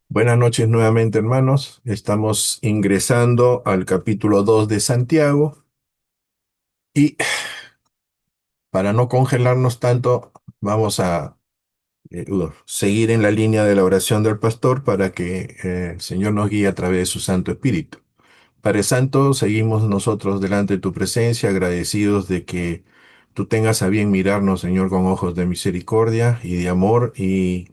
Buenas noches nuevamente, hermanos. Estamos ingresando al capítulo 2 de Santiago y para no congelarnos tanto, vamos a seguir en la línea de la oración del pastor para que el Señor nos guíe a través de su Santo Espíritu. Padre Santo, seguimos nosotros delante de tu presencia, agradecidos de que tú tengas a bien mirarnos, Señor, con ojos de misericordia y de amor y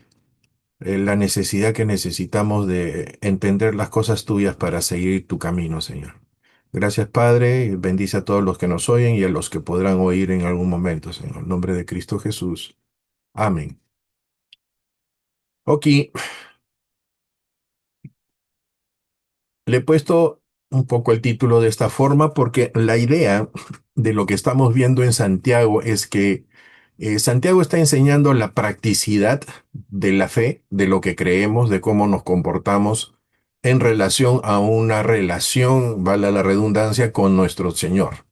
la necesidad que necesitamos de entender las cosas tuyas para seguir tu camino, Señor. Gracias, Padre, y bendice a todos los que nos oyen y a los que podrán oír en algún momento, Señor. En nombre de Cristo Jesús. Amén. Ok, le he puesto un poco el título de esta forma porque la idea de lo que estamos viendo en Santiago es que Santiago está enseñando la practicidad de la fe, de lo que creemos, de cómo nos comportamos en relación a una relación, vale la redundancia, con nuestro Señor.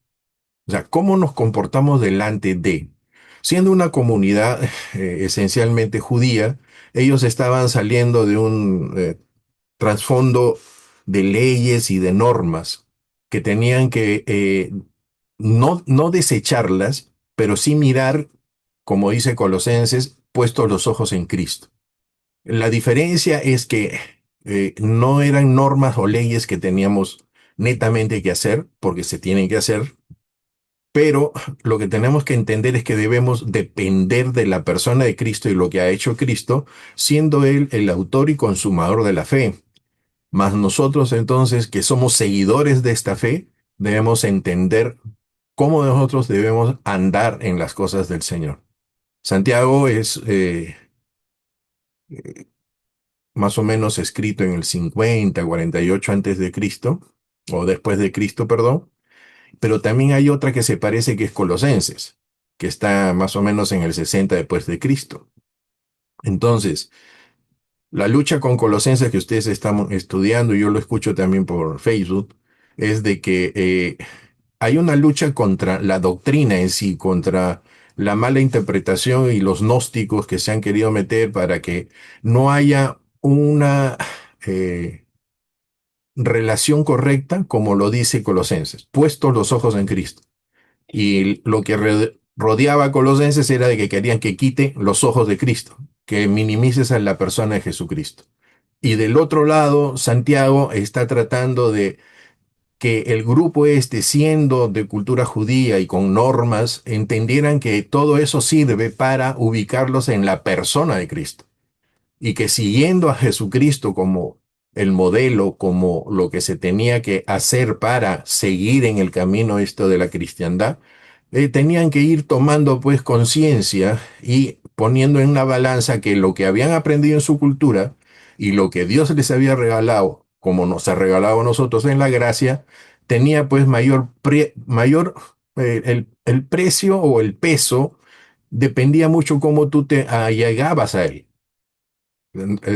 O sea, cómo nos comportamos delante de. Siendo una comunidad esencialmente judía, ellos estaban saliendo de un trasfondo de leyes y de normas que tenían que no desecharlas, pero sí mirar, como dice Colosenses, puestos los ojos en Cristo. La diferencia es que no eran normas o leyes que teníamos netamente que hacer, porque se tienen que hacer, pero lo que tenemos que entender es que debemos depender de la persona de Cristo y lo que ha hecho Cristo, siendo Él el autor y consumador de la fe. Mas nosotros entonces, que somos seguidores de esta fe, debemos entender cómo nosotros debemos andar en las cosas del Señor. Santiago es más o menos escrito en el 50, 48 antes de Cristo, o después de Cristo, perdón, pero también hay otra que se parece que es Colosenses, que está más o menos en el 60 después de Cristo. Entonces, la lucha con Colosenses que ustedes están estudiando, y yo lo escucho también por Facebook, es de que hay una lucha contra la doctrina en sí, contra la mala interpretación y los gnósticos que se han querido meter para que no haya una relación correcta, como lo dice Colosenses, puestos los ojos en Cristo. Y lo que rodeaba a Colosenses era de que querían que quite los ojos de Cristo, que minimices a la persona de Jesucristo. Y del otro lado, Santiago está tratando de que el grupo este, siendo de cultura judía y con normas, entendieran que todo eso sirve para ubicarlos en la persona de Cristo. Y que siguiendo a Jesucristo como el modelo, como lo que se tenía que hacer para seguir en el camino esto de la cristiandad, tenían que ir tomando pues conciencia y poniendo en una balanza que lo que habían aprendido en su cultura y lo que Dios les había regalado, como nos ha regalado a nosotros en la gracia, tenía pues mayor el precio o el peso dependía mucho cómo tú te allegabas a él.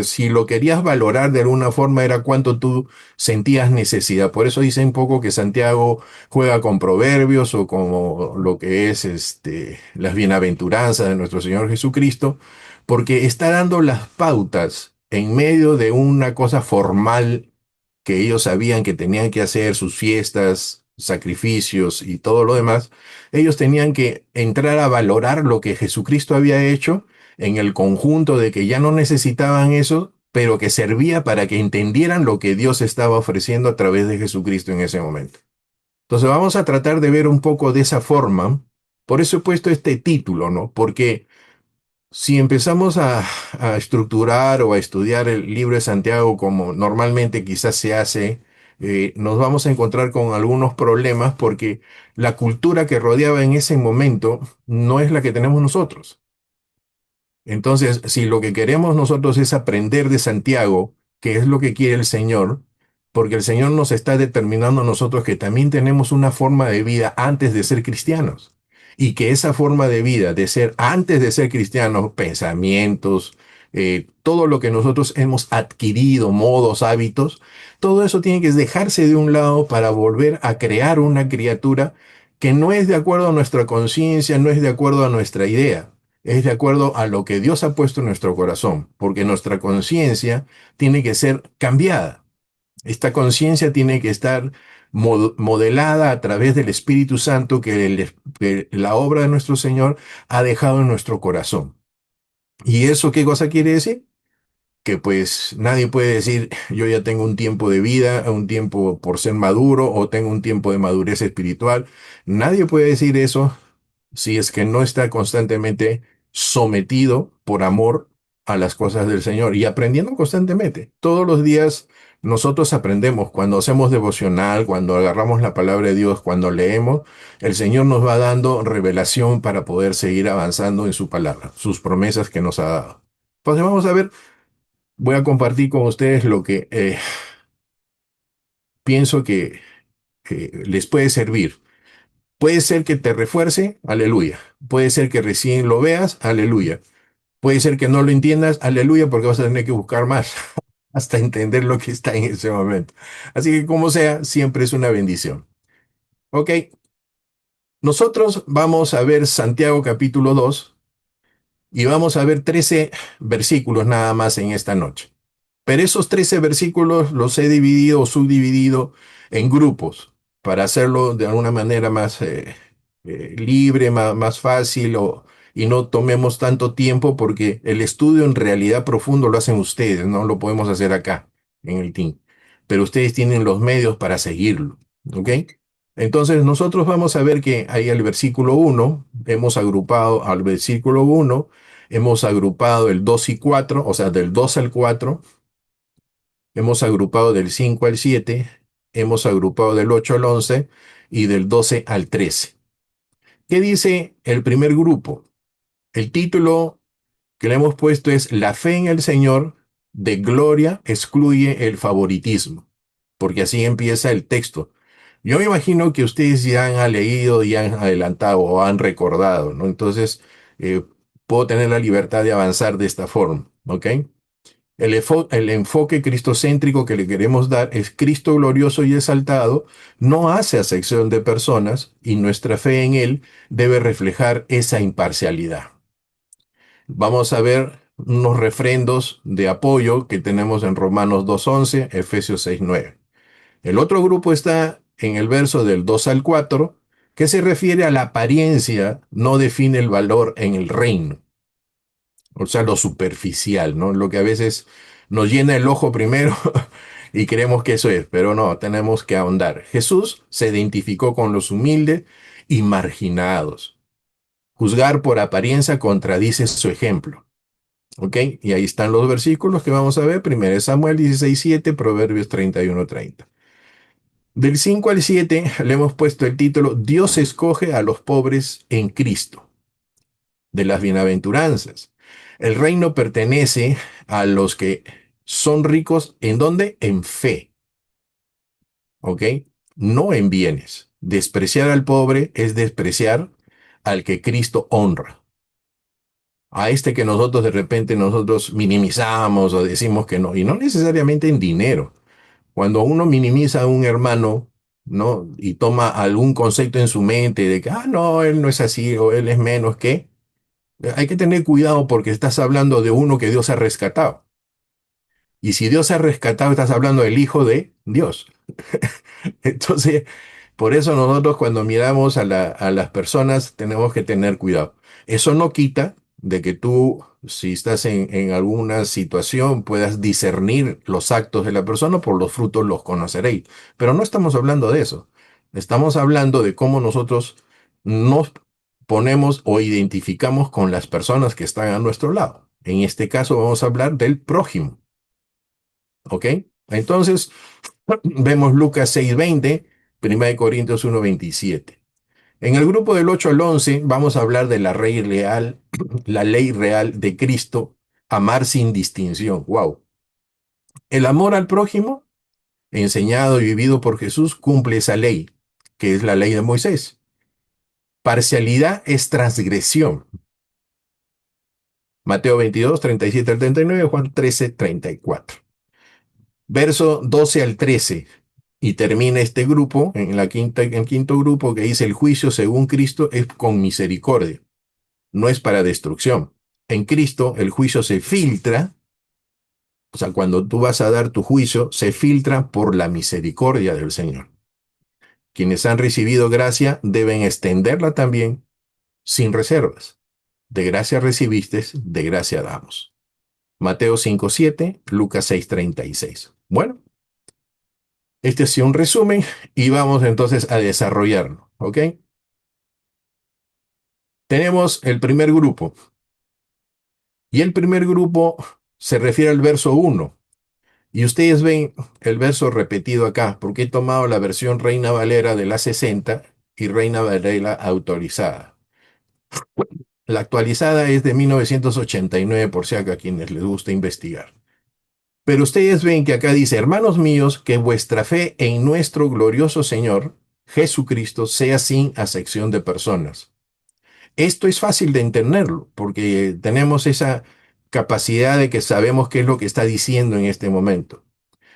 Si lo querías valorar de alguna forma era cuánto tú sentías necesidad. Por eso dice un poco que Santiago juega con proverbios o como lo que es las bienaventuranzas de nuestro Señor Jesucristo, porque está dando las pautas en medio de una cosa formal que ellos sabían que tenían que hacer, sus fiestas, sacrificios y todo lo demás. Ellos tenían que entrar a valorar lo que Jesucristo había hecho en el conjunto de que ya no necesitaban eso, pero que servía para que entendieran lo que Dios estaba ofreciendo a través de Jesucristo en ese momento. Entonces vamos a tratar de ver un poco de esa forma. Por eso he puesto este título, ¿no? Porque si empezamos a estructurar o a estudiar el libro de Santiago como normalmente quizás se hace, nos vamos a encontrar con algunos problemas porque la cultura que rodeaba en ese momento no es la que tenemos nosotros. Entonces, si lo que queremos nosotros es aprender de Santiago, que es lo que quiere el Señor, porque el Señor nos está determinando a nosotros que también tenemos una forma de vida antes de ser cristianos. Y que esa forma de vida, de ser antes de ser cristianos, pensamientos, todo lo que nosotros hemos adquirido, modos, hábitos, todo eso tiene que dejarse de un lado para volver a crear una criatura que no es de acuerdo a nuestra conciencia, no es de acuerdo a nuestra idea, es de acuerdo a lo que Dios ha puesto en nuestro corazón, porque nuestra conciencia tiene que ser cambiada. Esta conciencia tiene que estar modelada a través del Espíritu Santo que la obra de nuestro Señor ha dejado en nuestro corazón. ¿Y eso qué cosa quiere decir? Que pues nadie puede decir, yo ya tengo un tiempo de vida, un tiempo por ser maduro o tengo un tiempo de madurez espiritual. Nadie puede decir eso si es que no está constantemente sometido por amor a las cosas del Señor y aprendiendo constantemente. Todos los días nosotros aprendemos cuando hacemos devocional, cuando agarramos la palabra de Dios, cuando leemos, el Señor nos va dando revelación para poder seguir avanzando en su palabra, sus promesas que nos ha dado. Entonces vamos a ver, voy a compartir con ustedes lo que pienso que les puede servir. Puede ser que te refuerce, aleluya. Puede ser que recién lo veas, aleluya. Puede ser que no lo entiendas, aleluya, porque vas a tener que buscar más hasta entender lo que está en ese momento. Así que como sea, siempre es una bendición. Ok, nosotros vamos a ver Santiago capítulo 2 y vamos a ver 13 versículos nada más en esta noche. Pero esos 13 versículos los he dividido o subdividido en grupos para hacerlo de alguna manera más libre, más fácil y no tomemos tanto tiempo porque el estudio en realidad profundo lo hacen ustedes, no lo podemos hacer acá en el team. Pero ustedes tienen los medios para seguirlo, ¿ok? Entonces nosotros vamos a ver que ahí el versículo 1, hemos agrupado al versículo 1, hemos agrupado el 2 y 4, o sea, del 2 al 4. Hemos agrupado del 5 al 7, hemos agrupado del 8 al 11 y del 12 al 13. ¿Qué dice el primer grupo? El título que le hemos puesto es La fe en el Señor de gloria excluye el favoritismo, porque así empieza el texto. Yo me imagino que ustedes ya han leído, ya han adelantado o han recordado, ¿no? Entonces, eh, puedo tener la libertad de avanzar de esta forma, ¿ok? El enfoque cristocéntrico que le queremos dar es Cristo glorioso y exaltado, no hace acepción de personas y nuestra fe en Él debe reflejar esa imparcialidad. Vamos a ver unos refrendos de apoyo que tenemos en Romanos 2:11, Efesios 6:9. El otro grupo está en el verso del 2 al 4, que se refiere a la apariencia, no define el valor en el reino. O sea, lo superficial, ¿no? Lo que a veces nos llena el ojo primero y creemos que eso es, pero no, tenemos que ahondar. Jesús se identificó con los humildes y marginados. Juzgar por apariencia contradice su ejemplo. ¿Ok? Y ahí están los versículos que vamos a ver. 1 Samuel 16:7, Proverbios 31:30. Del 5 al 7 le hemos puesto el título Dios escoge a los pobres en Cristo, de las bienaventuranzas. El reino pertenece a los que son ricos, ¿en dónde? En fe, ¿ok? No en bienes. Despreciar al pobre es despreciar al que Cristo honra. A este que nosotros de repente nosotros minimizamos o decimos que no, y no necesariamente en dinero. Cuando uno minimiza a un hermano, ¿no? Y toma algún concepto en su mente de que, no, él no es así o él es menos que, hay que tener cuidado porque estás hablando de uno que Dios ha rescatado. Y si Dios ha rescatado, estás hablando del Hijo de Dios. Entonces, por eso nosotros cuando miramos a las personas tenemos que tener cuidado. Eso no quita de que tú, si estás en alguna situación, puedas discernir los actos de la persona, por los frutos los conoceréis. Pero no estamos hablando de eso. Estamos hablando de cómo nosotros nos ponemos o identificamos con las personas que están a nuestro lado. En este caso vamos a hablar del prójimo. ¿Ok? Entonces, vemos Lucas 6:20, 1 Corintios 1:27. En el grupo del 8 al 11 vamos a hablar de la ley real de Cristo, amar sin distinción. Wow. El amor al prójimo, enseñado y vivido por Jesús, cumple esa ley, que es la ley de Moisés. Parcialidad es transgresión. Mateo 22, 37 al 39, Juan 13, 34. Verso 12 al 13. Y termina este grupo, en el quinto grupo, que dice: el juicio según Cristo es con misericordia. no es para destrucción. En Cristo el juicio se filtra, o sea, cuando tú vas a dar tu juicio, se filtra por la misericordia del Señor. Quienes han recibido gracia deben extenderla también sin reservas. De gracia recibiste, de gracia damos. Mateo 5:7, Lucas 6:36. Bueno, este ha sido un resumen y vamos entonces a desarrollarlo, ¿ok? Tenemos el primer grupo y el primer grupo se refiere al verso 1. Y ustedes ven el verso repetido acá, porque he tomado la versión Reina Valera de la 60 y Reina Valera autorizada. La actualizada es de 1989, por si a quienes les gusta investigar. Pero ustedes ven que acá dice, hermanos míos, que vuestra fe en nuestro glorioso Señor Jesucristo sea sin acepción de personas. Esto es fácil de entenderlo, porque tenemos esa capacidad de que sabemos qué es lo que está diciendo en este momento.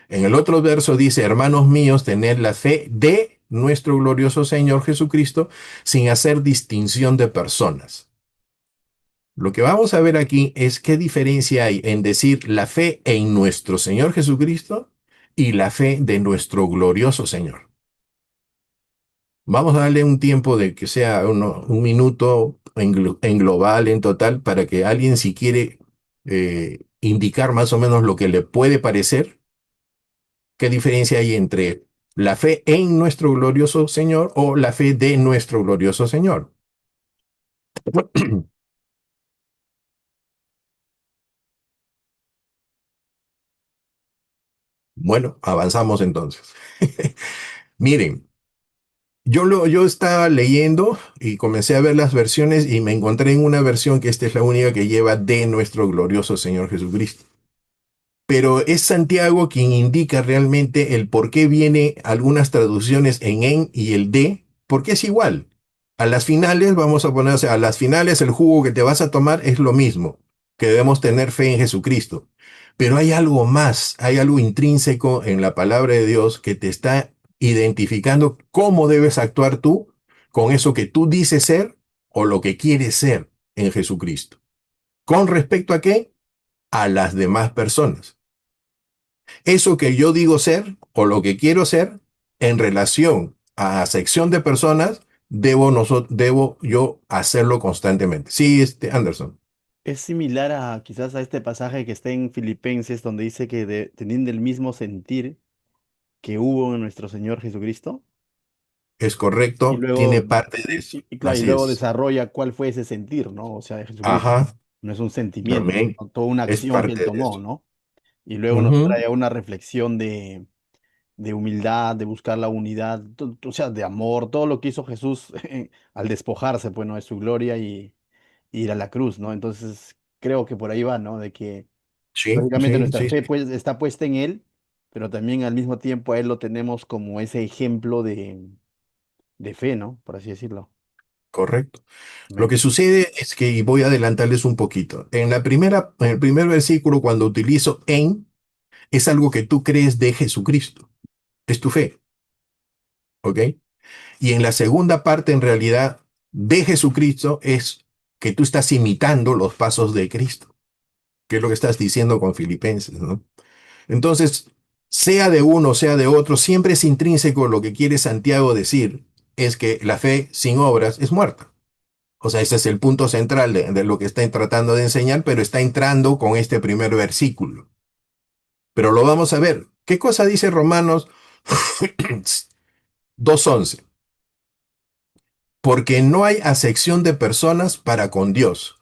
En el otro verso dice, hermanos míos, tened la fe de nuestro glorioso Señor Jesucristo sin hacer distinción de personas. Lo que vamos a ver aquí es qué diferencia hay en decir la fe en nuestro Señor Jesucristo y la fe de nuestro glorioso Señor. Vamos a darle un tiempo de que sea un minuto en global, en total, para que alguien si quiere indicar más o menos lo que le puede parecer, qué diferencia hay entre la fe en nuestro glorioso Señor o la fe de nuestro glorioso Señor. Bueno, avanzamos entonces. Miren, yo estaba leyendo y comencé a ver las versiones y me encontré en una versión que esta es la única que lleva de nuestro glorioso Señor Jesucristo. Pero es Santiago quien indica realmente el por qué viene algunas traducciones en y el de, porque es igual. A las finales, vamos a poner, o sea, a las finales el jugo que te vas a tomar es lo mismo, que debemos tener fe en Jesucristo. Pero hay algo más, hay algo intrínseco en la palabra de Dios que te está identificando cómo debes actuar tú con eso que tú dices ser o lo que quieres ser en Jesucristo. ¿Con respecto a qué? A las demás personas. Eso que yo digo ser o lo que quiero ser en relación a sección de personas, debo yo hacerlo constantemente. Sí, Anderson. Es similar a quizás a este pasaje que está en Filipenses, donde dice que teniendo el mismo sentir que hubo en nuestro Señor Jesucristo, Es y correcto, tiene luego, parte de eso. claro, y Así luego es. desarrolla cuál fue ese sentir, ¿no? O sea, de Jesucristo. Ajá, No es un sentimiento, amén. sino toda una Es acción que él parte de tomó, eso. ¿no? Y luego nos Ujú. trae a una reflexión de humildad, de buscar la unidad, o sea, de amor, todo lo que hizo Jesús al despojarse, pues, ¿no? De su gloria y ir a la cruz, ¿no? Entonces, creo que por ahí va, ¿no? De que Sí, lógicamente sí, nuestra sí, fe sí. pues está puesta en Él, pero también al mismo tiempo a Él lo tenemos como ese ejemplo de fe, ¿no? Por así decirlo. Correcto. Lo Amén. que sucede es que, y voy a adelantarles un poquito, en el primer versículo, cuando utilizo es algo que tú crees de Jesucristo. Es tu fe, ¿ok? Y en la segunda parte, en realidad, de Jesucristo es que tú estás imitando los pasos de Cristo, que es lo que estás diciendo con Filipenses, ¿no? Entonces, sea de uno, sea de otro, siempre es intrínseco lo que quiere Santiago decir, es que la fe sin obras es muerta. O sea, ese es el punto central de lo que está tratando de enseñar, pero está entrando con este primer versículo. Pero lo vamos a ver. ¿Qué cosa dice Romanos 2:11? Porque no hay acepción de personas para con Dios.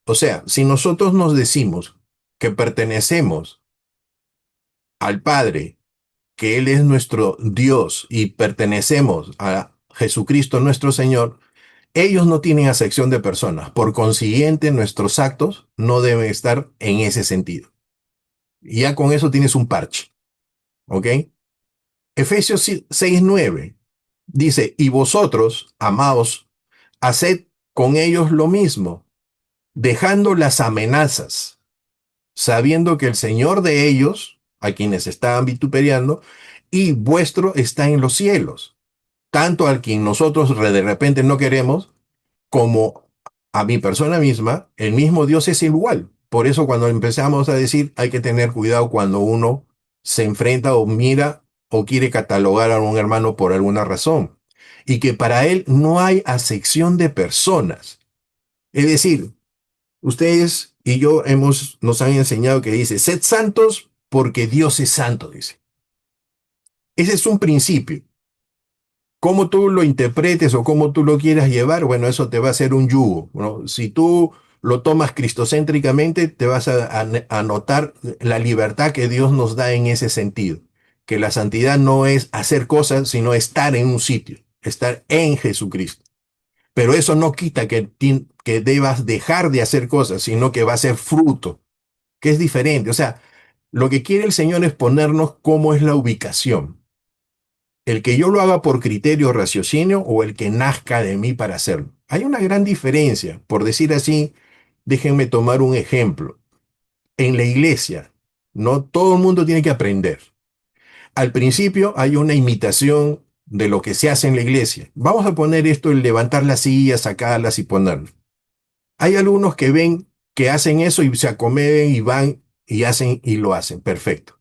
O sea, si nosotros nos decimos que pertenecemos al Padre, que Él es nuestro Dios y pertenecemos a Jesucristo nuestro Señor, ellos no tienen acepción de personas. Por consiguiente, nuestros actos no deben estar en ese sentido. Y ya con eso tienes un parche, ¿ok? Efesios 6:9 dice, y vosotros, amados, haced con ellos lo mismo, dejando las amenazas, sabiendo que el Señor de ellos, a quienes estaban vituperiando, y vuestro está en los cielos, tanto al quien nosotros de repente no queremos, como a mi persona misma, el mismo Dios es igual. Por eso cuando empezamos a decir hay que tener cuidado cuando uno se enfrenta o mira o quiere catalogar a un hermano por alguna razón. Y que para él no hay acepción de personas. Es decir, ustedes y yo nos han enseñado que dice, sed santos porque Dios es santo, dice. Ese es un principio. Cómo tú lo interpretes o cómo tú lo quieras llevar, bueno, eso te va a hacer un yugo, ¿no? Si tú lo tomas cristocéntricamente, te vas a notar la libertad que Dios nos da en ese sentido. Que la santidad no es hacer cosas, sino estar en un sitio, estar en Jesucristo. Pero eso no quita que debas dejar de hacer cosas, sino que va a ser fruto, que es diferente. O sea, lo que quiere el Señor es ponernos cómo es la ubicación. El que yo lo haga por criterio o raciocinio o el que nazca de mí para hacerlo. Hay una gran diferencia. Por decir así, déjenme tomar un ejemplo. En la iglesia, no todo el mundo tiene que aprender. Al principio hay una imitación de lo que se hace en la iglesia. Vamos a poner esto, el levantar las sillas, sacarlas y ponerlas. Hay algunos que ven que hacen eso y se acomeden y van y hacen y lo hacen. Perfecto.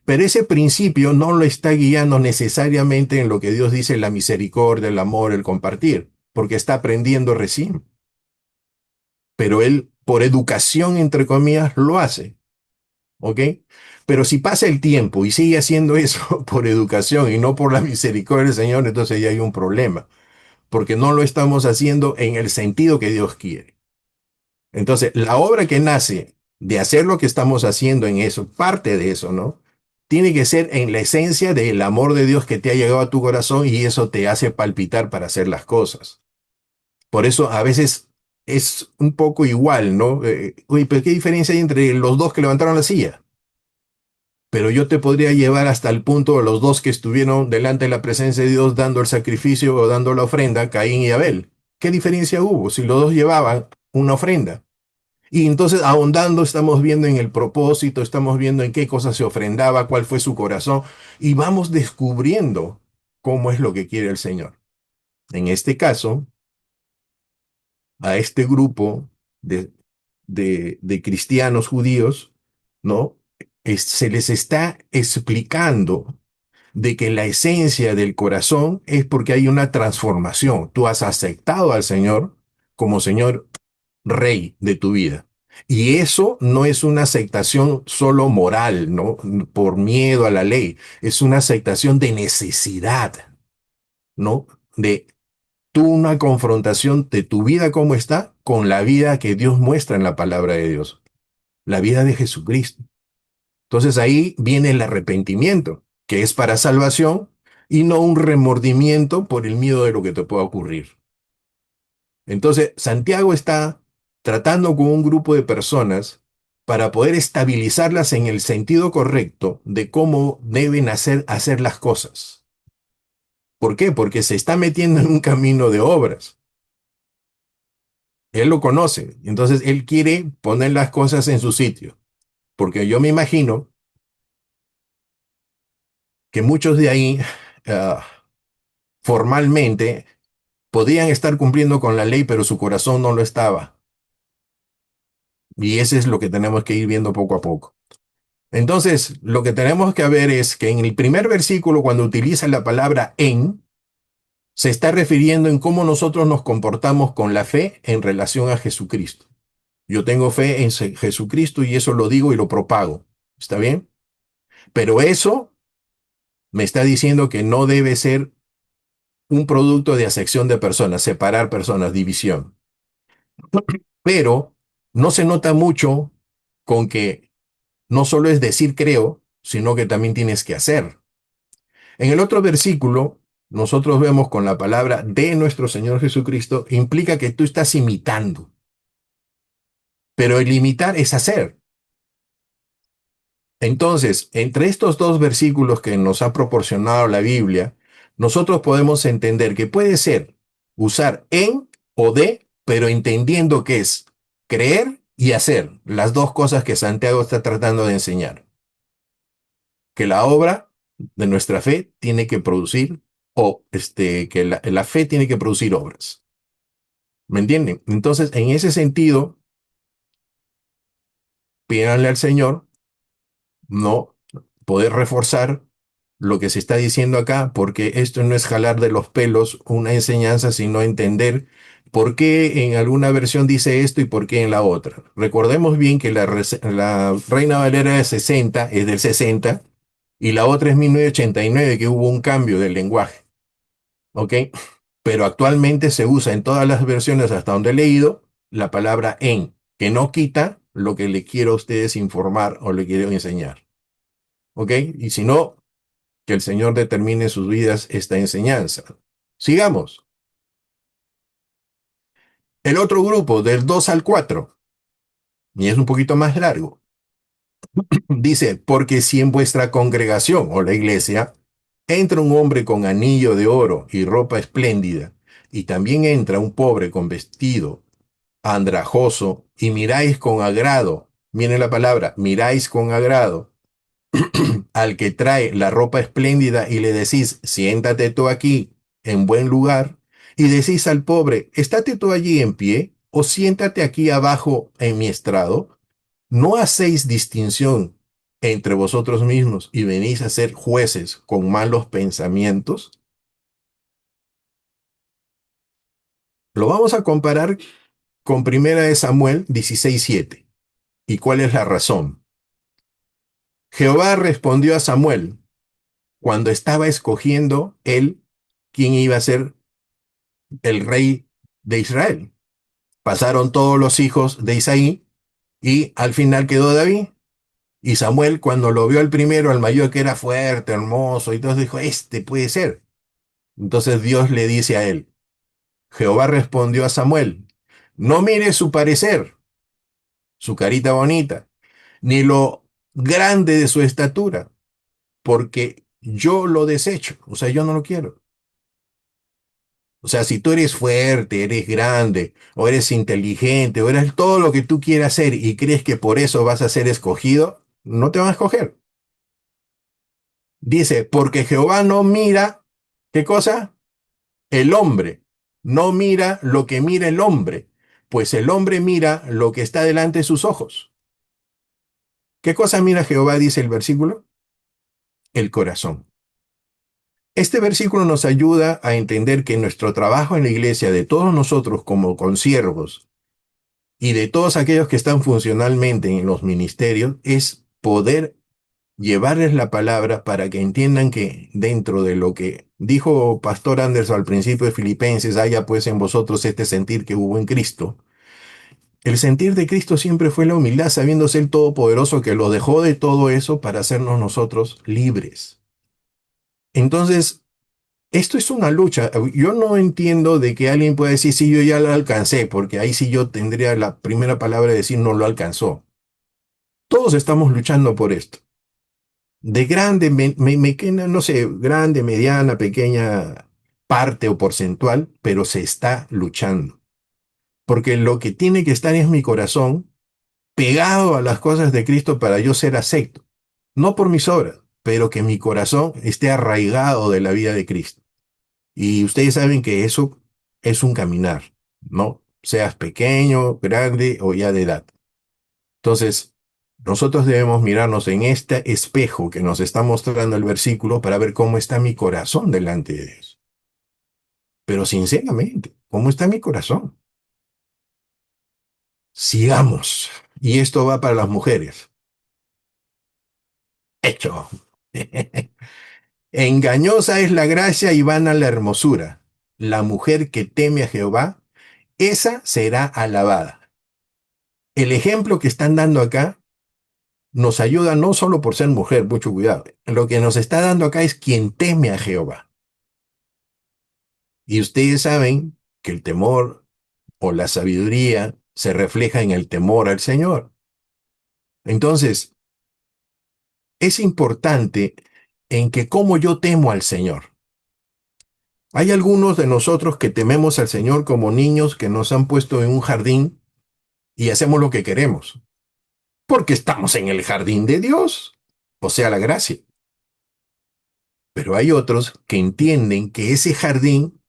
Pero ese principio no lo está guiando necesariamente en lo que Dios dice, la misericordia, el amor, el compartir, porque está aprendiendo recién. Pero él, por educación, entre comillas, lo hace. ¿Ok? Pero si pasa el tiempo y sigue haciendo eso por educación y no por la misericordia del Señor, entonces ya hay un problema, porque no lo estamos haciendo en el sentido que Dios quiere. Entonces, la obra que nace de hacer lo que estamos haciendo en eso, parte de eso, ¿no? Tiene que ser en la esencia del amor de Dios que te ha llegado a tu corazón y eso te hace palpitar para hacer las cosas. Por eso a veces es un poco igual, ¿no? Oye, pero ¿qué diferencia hay entre los dos que levantaron la silla? Pero yo te podría llevar hasta el punto de los dos que estuvieron delante de la presencia de Dios dando el sacrificio o dando la ofrenda, Caín y Abel. ¿Qué diferencia hubo si los dos llevaban una ofrenda? Y entonces ahondando estamos viendo en el propósito, estamos viendo en qué cosa se ofrendaba, cuál fue su corazón y vamos descubriendo cómo es lo que quiere el Señor. En este caso, a este grupo de, de cristianos judíos, ¿no? Se les está explicando de que la esencia del corazón es porque hay una transformación. Tú has aceptado al Señor como Señor Rey de tu vida. Y eso no es una aceptación solo moral, ¿no? Por miedo a la ley. Es una aceptación de necesidad, ¿no? De tú una confrontación de tu vida como está con la vida que Dios muestra en la palabra de Dios. La vida de Jesucristo. Entonces ahí viene el arrepentimiento, que es para salvación y no un remordimiento por el miedo de lo que te pueda ocurrir. Entonces, Santiago está tratando con un grupo de personas para poder estabilizarlas en el sentido correcto de cómo deben hacer las cosas. ¿Por qué? Porque se está metiendo en un camino de obras. Él lo conoce, entonces él quiere poner las cosas en su sitio. Porque yo me imagino que muchos de ahí formalmente podían estar cumpliendo con la ley, pero su corazón no lo estaba. Y ese es lo que tenemos que ir viendo poco a poco. Entonces, lo que tenemos que ver es que en el primer versículo, cuando utiliza la palabra en, se está refiriendo en cómo nosotros nos comportamos con la fe en relación a Jesucristo. Yo tengo fe en Jesucristo y eso lo digo y lo propago. ¿Está bien? Pero eso me está diciendo que no debe ser un producto de acepción de personas, separar personas, división. Pero no se nota mucho con que no solo es decir creo, sino que también tienes que hacer. En el otro versículo, nosotros vemos con la palabra de nuestro Señor Jesucristo, implica que tú estás imitando, pero el imitar es hacer. Entonces, entre estos dos versículos que nos ha proporcionado la Biblia, nosotros podemos entender que puede ser usar en o de, pero entendiendo que es creer y hacer, las dos cosas que Santiago está tratando de enseñar. Que la obra de nuestra fe tiene que producir, que la fe tiene que producir obras. ¿Me entienden? Entonces, en ese sentido, pídanle al Señor no poder reforzar lo que se está diciendo acá, porque esto no es jalar de los pelos una enseñanza, sino entender por qué en alguna versión dice esto y por qué en la otra. Recordemos bien que la Reina Valera de 60 es del 60 y la otra es 1989, que hubo un cambio del lenguaje, ¿ok? Pero actualmente se usa en todas las versiones hasta donde he leído la palabra en, que no quita lo que le quiero a ustedes informar o le quiero enseñar, ¿ok? Y si no, que el Señor determine en sus vidas esta enseñanza. Sigamos. El otro grupo, del 2 al 4 y es un poquito más largo, dice, porque si en vuestra congregación o la iglesia entra un hombre con anillo de oro y ropa espléndida, y también entra un pobre con vestido andrajoso, y miráis con agrado, miren la palabra, miráis con agrado al que trae la ropa espléndida y le decís, siéntate tú aquí en buen lugar, y decís al pobre, estate tú allí en pie, o siéntate aquí abajo en mi estrado, no hacéis distinción entre vosotros mismos y venís a ser jueces con malos pensamientos. Lo vamos a comparar con Primera de Samuel 16:7. ¿Y cuál es la razón? Jehová respondió a Samuel cuando estaba escogiendo él quién iba a ser el rey de Israel. Pasaron todos los hijos de Isaí y al final quedó David. Y Samuel, cuando lo vio al primero, al mayor, que era fuerte, hermoso, y entonces dijo, este puede ser. Entonces Dios le dice a él, Jehová respondió a Samuel, no mires su parecer, su carita bonita, ni lo grande de su estatura, porque yo lo desecho, o sea, yo no lo quiero. O sea, si tú eres fuerte, eres grande, o eres inteligente, o eres todo lo que tú quieras ser y crees que por eso vas a ser escogido, no te van a escoger. Dice, porque Jehová no mira, ¿qué cosa? El hombre. No mira lo que mira el hombre, pues el hombre mira lo que está delante de sus ojos. ¿Qué cosa mira Jehová? Dice el versículo. El corazón. Este versículo nos ayuda a entender que nuestro trabajo en la iglesia, de todos nosotros como consiervos, y de todos aquellos que están funcionalmente en los ministerios es poder llevarles la palabra para que entiendan que dentro de lo que dijo Pastor Anderson al principio de Filipenses, haya pues en vosotros este sentir que hubo en Cristo. El sentir de Cristo siempre fue la humildad, sabiéndose el Todopoderoso que lo dejó de todo eso para hacernos nosotros libres. Entonces, esto es una lucha. Yo no entiendo de que alguien pueda decir, sí, yo ya lo alcancé, porque ahí sí yo tendría la primera palabra de decir, no lo alcanzó. Todos estamos luchando por esto. De grande, no sé, grande, mediana, pequeña parte o porcentual, pero se está luchando. Porque lo que tiene que estar es mi corazón pegado a las cosas de Cristo para yo ser acepto. No por mis obras, pero que mi corazón esté arraigado de la vida de Cristo. Y ustedes saben que eso es un caminar, ¿no? Seas pequeño, grande o ya de edad. Entonces, nosotros debemos mirarnos en este espejo que nos está mostrando el versículo para ver cómo está mi corazón delante de Dios. Pero sinceramente, ¿cómo está mi corazón? Sigamos. Y esto va para las mujeres. Hecho. Engañosa es la gracia y vana la hermosura. La mujer que teme a Jehová, esa será alabada. El ejemplo que están dando acá nos ayuda no solo por ser mujer, mucho cuidado. Lo que nos está dando acá es quien teme a Jehová. Y ustedes saben que el temor o la sabiduría se refleja en el temor al Señor. Entonces, es importante en que como yo temo al Señor. Hay algunos de nosotros que tememos al Señor como niños que nos han puesto en un jardín y hacemos lo que queremos, porque estamos en el jardín de Dios, o sea, la gracia. Pero hay otros que entienden que ese jardín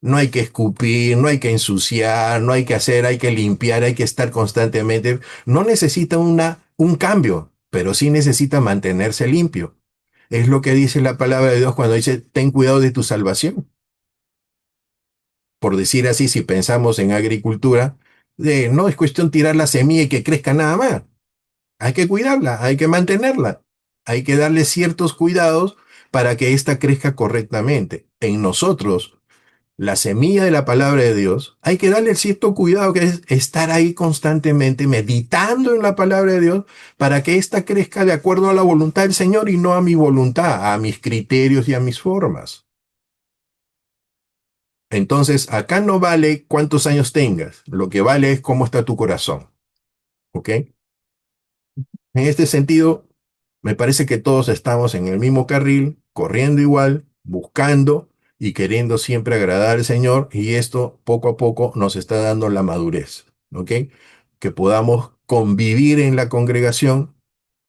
No hay que escupir, no hay que ensuciar, no hay que hacer, hay que limpiar, hay que estar constantemente. No necesita un cambio, pero sí necesita mantenerse limpio. Es lo que dice la palabra de Dios cuando dice, ten cuidado de tu salvación. Por decir así, si pensamos en agricultura, no es cuestión tirar la semilla y que crezca nada más. Hay que cuidarla, hay que mantenerla, hay que darle ciertos cuidados para que ésta crezca correctamente. En nosotros, la semilla de la palabra de Dios, hay que darle cierto cuidado, que es estar ahí constantemente meditando en la palabra de Dios para que ésta crezca de acuerdo a la voluntad del Señor y no a mi voluntad, a mis criterios y a mis formas. Entonces, acá no vale cuántos años tengas, lo que vale es cómo está tu corazón, ¿ok? En este sentido, me parece que todos estamos en el mismo carril, corriendo igual, buscando y queriendo siempre agradar al Señor, y esto poco a poco nos está dando la madurez, ¿ok? Que podamos convivir en la congregación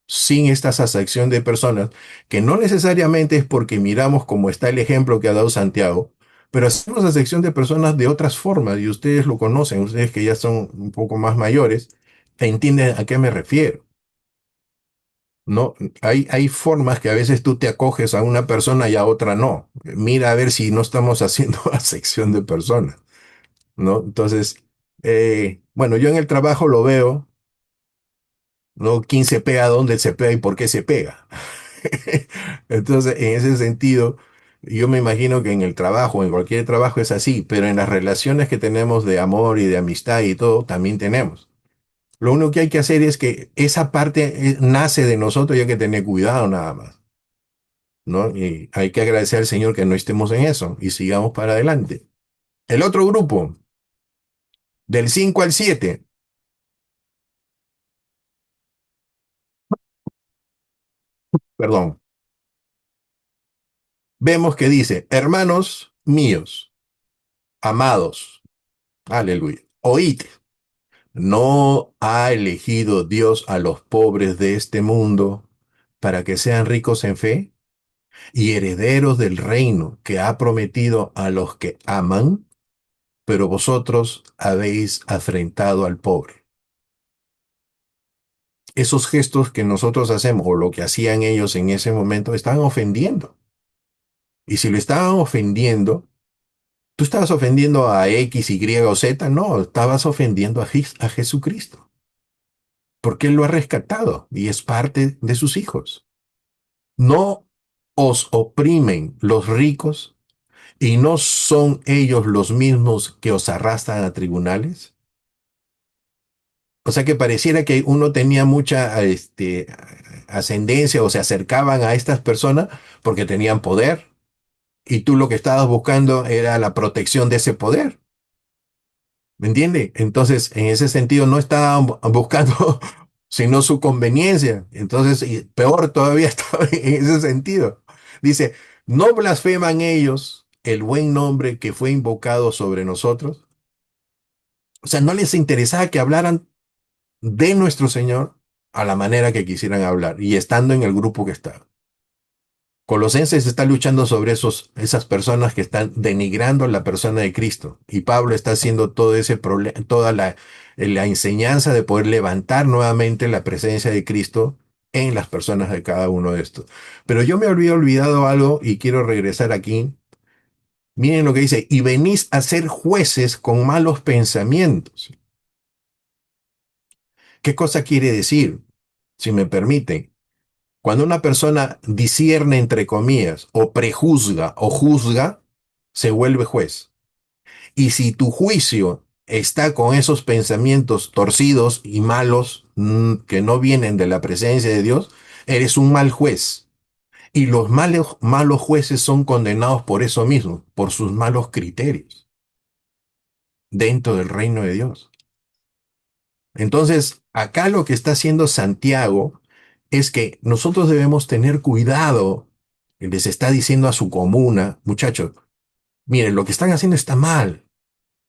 sin esta acepción de personas, que no necesariamente es porque miramos como está el ejemplo que ha dado Santiago, pero hacemos acepción de personas de otras formas, y ustedes lo conocen, ustedes que ya son un poco más mayores, entienden a qué me refiero. No, hay formas que a veces tú te acoges a una persona y a otra no. Mira a ver si no estamos haciendo acepción de personas, ¿no? Entonces, bueno, yo en el trabajo lo veo, ¿no? ¿Quién se pega, dónde se pega y por qué se pega? Entonces, en ese sentido, yo me imagino que en el trabajo, en cualquier trabajo es así, pero en las relaciones que tenemos de amor y de amistad y todo, también tenemos. Lo único que hay que hacer es que esa parte nace de nosotros y hay que tener cuidado nada más, ¿no? Y hay que agradecer al Señor que no estemos en eso y sigamos para adelante. El otro grupo, del 5 al 7, perdón, vemos que dice, hermanos míos, amados, aleluya, oíd, ¿no ha elegido Dios a los pobres de este mundo para que sean ricos en fe y herederos del reino que ha prometido a los que aman? Pero vosotros habéis afrentado al pobre. Esos gestos que nosotros hacemos o lo que hacían ellos en ese momento estaban ofendiendo. Y si lo estaban ofendiendo, tú estabas ofendiendo a X, Y o Z, no, estabas ofendiendo a Jesucristo, porque Él lo ha rescatado y es parte de sus hijos. No os oprimen los ricos y no son ellos los mismos que os arrastran a tribunales. O sea que pareciera que uno tenía mucha ascendencia o se acercaban a estas personas porque tenían poder y tú lo que estabas buscando era la protección de ese poder. ¿Me entiende? Entonces, en ese sentido, no estaban buscando sino su conveniencia. Entonces, y peor todavía estaba en ese sentido. Dice, ¿no blasfeman ellos el buen nombre que fue invocado sobre nosotros? O sea, no les interesaba que hablaran de nuestro Señor a la manera que quisieran hablar y estando en el grupo que está. Colosenses está luchando sobre esas personas que están denigrando la persona de Cristo. Y Pablo está haciendo todo ese problema, toda la enseñanza de poder levantar nuevamente la presencia de Cristo en las personas de cada uno de estos. Pero yo me había olvidado algo y quiero regresar aquí. Miren lo que dice, y venís a ser jueces con malos pensamientos. ¿Qué cosa quiere decir? Si me permiten. Cuando una persona discierne entre comillas, o prejuzga o juzga, se vuelve juez. Y si tu juicio está con esos pensamientos torcidos y malos que no vienen de la presencia de Dios, eres un mal juez. Y los malos jueces son condenados por eso mismo, por sus malos criterios dentro del reino de Dios. Entonces, acá lo que está haciendo Santiago es que nosotros debemos tener cuidado. Les está diciendo a su comuna, muchachos, miren, lo que están haciendo está mal,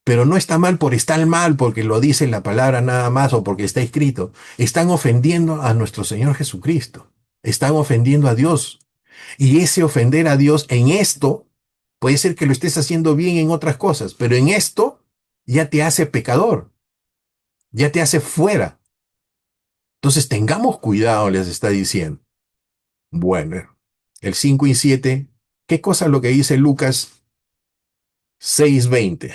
pero no está mal por estar mal, porque lo dice la palabra nada más o porque está escrito. Están ofendiendo a nuestro Señor Jesucristo. Están ofendiendo a Dios. Y ese ofender a Dios en esto Puede ser que lo estés haciendo bien en otras cosas, pero en esto ya te hace pecador, ya te hace fuera. Entonces tengamos cuidado, les está diciendo. Bueno, el 5 y 7, ¿qué cosa es lo que dice Lucas 6:20?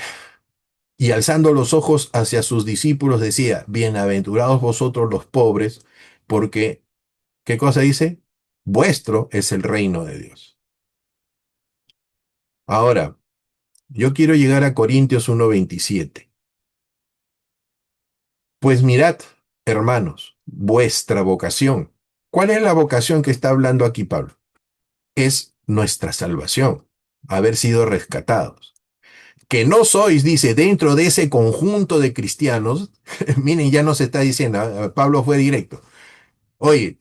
Y alzando los ojos hacia sus discípulos decía, bienaventurados vosotros los pobres, porque, ¿qué cosa dice? Vuestro es el reino de Dios. Ahora, yo quiero llegar a Corintios 1:27. Pues mirad, hermanos, vuestra vocación. ¿Cuál es la vocación que está hablando aquí Pablo? Es nuestra salvación, haber sido rescatados. Que no sois, dice, dentro de ese conjunto de cristianos, miren, ya no se está diciendo, Pablo fue directo. Oye,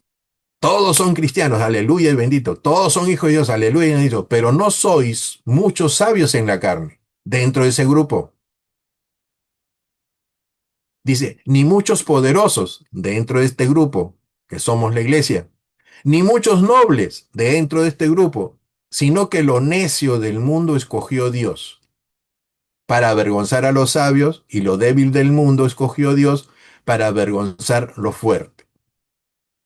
todos son cristianos, aleluya y bendito. Todos son hijos de Dios, aleluya y bendito. Pero no sois muchos sabios en la carne, dentro de ese grupo. Dice, ni muchos poderosos dentro de este grupo, que somos la iglesia, ni muchos nobles dentro de este grupo, sino que lo necio del mundo escogió Dios para avergonzar a los sabios, y lo débil del mundo escogió Dios para avergonzar lo fuerte.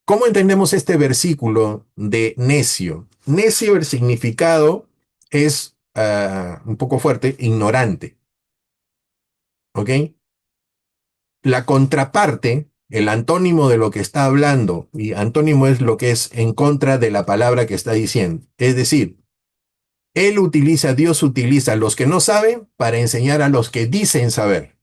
¿Cómo entendemos este versículo de necio? Necio, el significado es un poco fuerte, ignorante. ¿Ok? La contraparte, el antónimo de lo que está hablando, y antónimo es lo que es en contra de la palabra que está diciendo. Es decir, Dios utiliza a los que no saben para enseñar a los que dicen saber.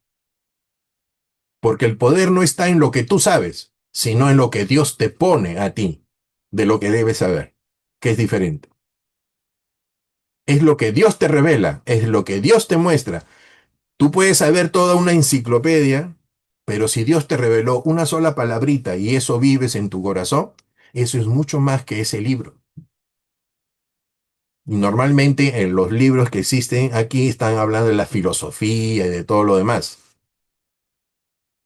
Porque el poder no está en lo que tú sabes, sino en lo que Dios te pone a ti, de lo que debes saber, que es diferente. Es lo que Dios te revela, es lo que Dios te muestra. Tú puedes saber toda una enciclopedia, pero si Dios te reveló una sola palabrita y eso vives en tu corazón, eso es mucho más que ese libro. Y normalmente en los libros que existen aquí están hablando de la filosofía y de todo lo demás.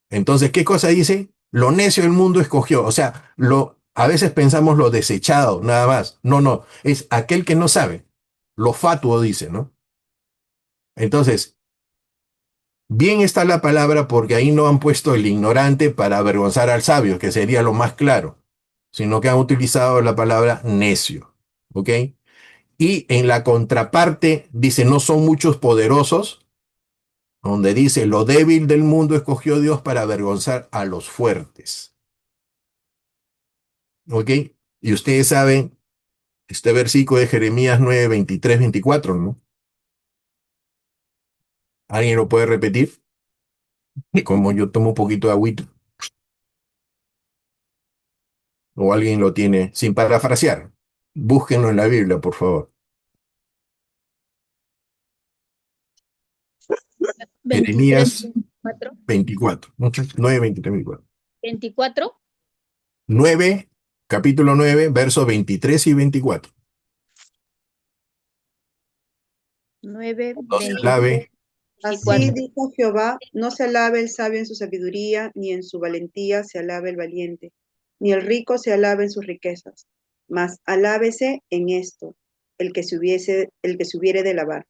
Entonces, ¿qué cosa dice? Lo necio del mundo escogió. O sea, a veces pensamos lo desechado, nada más. No, no, es aquel que no sabe. Lo fatuo dice, ¿no? Entonces, bien está la palabra porque ahí no han puesto el ignorante para avergonzar al sabio, que sería lo más claro, sino que han utilizado la palabra necio. ¿Ok? Y en la contraparte dice, no son muchos poderosos, donde dice, lo débil del mundo escogió Dios para avergonzar a los fuertes. ¿Ok? Y ustedes saben, este versículo de Jeremías 9, 23, 24, ¿no? ¿Alguien lo puede repetir? Como yo tomo un poquito de agüita. O alguien lo tiene sin parafrasear. Búsquenlo en la Biblia, por favor. Jeremías 23, 24. 9, 23, 24. 24, 9, capítulo 9, versos 23 y 24. 9, No se 23, alabe. Así 24. dijo Jehová, no se alabe el sabio en su sabiduría, ni en su valentía se alabe el valiente, ni el rico se alabe en sus riquezas, mas alábese en esto el que se hubiere de alabar,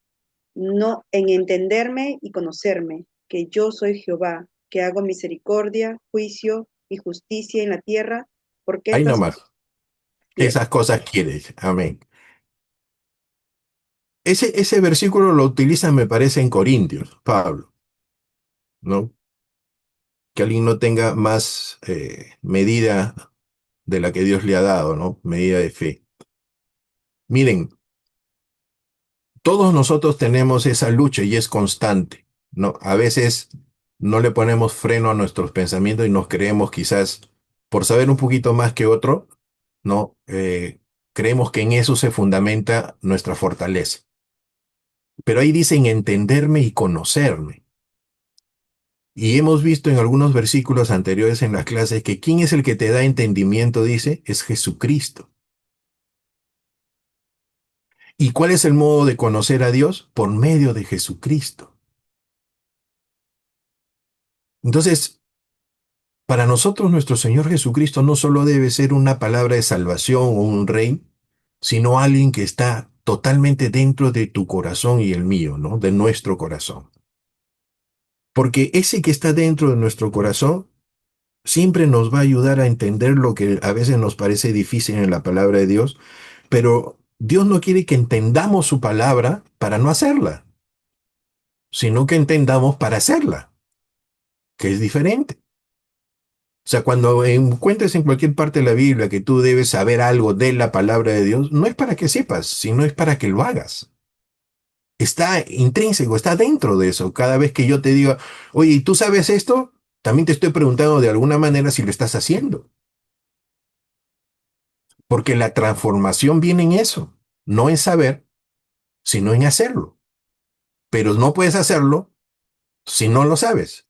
no en entenderme y conocerme, que yo soy Jehová, que hago misericordia, juicio y justicia en la tierra, porque Ahí estas nomás. cosas quiero. Esas cosas quieres. Amén. Ese versículo lo utiliza, me parece, en Corintios, Pablo, ¿no? Que alguien no tenga más medida de la que Dios le ha dado, ¿no? Medida de fe. Miren, todos nosotros tenemos esa lucha y es constante, ¿no? A veces no le ponemos freno a nuestros pensamientos y nos creemos quizás, por saber un poquito más que otro, ¿no? Creemos que en eso se fundamenta nuestra fortaleza. Pero ahí dicen entenderme y conocerme. Y hemos visto en algunos versículos anteriores en las clases que ¿quién es el que te da entendimiento? Dice, es Jesucristo. ¿Y cuál es el modo de conocer a Dios? Por medio de Jesucristo. Entonces, para nosotros nuestro Señor Jesucristo no solo debe ser una palabra de salvación o un rey, sino alguien que está totalmente dentro de tu corazón y el mío, ¿no? De nuestro corazón. Porque ese que está dentro de nuestro corazón siempre nos va a ayudar a entender lo que a veces nos parece difícil en la palabra de Dios, pero Dios no quiere que entendamos su palabra para no hacerla, sino que entendamos para hacerla, que es diferente. O sea, cuando encuentres en cualquier parte de la Biblia que tú debes saber algo de la palabra de Dios, no es para que sepas, sino es para que lo hagas. Está intrínseco, está dentro de eso. Cada vez que yo te diga, oye, ¿y tú sabes esto? También te estoy preguntando de alguna manera si lo estás haciendo. Porque la transformación viene en eso, no en saber, sino en hacerlo. Pero no puedes hacerlo si no lo sabes.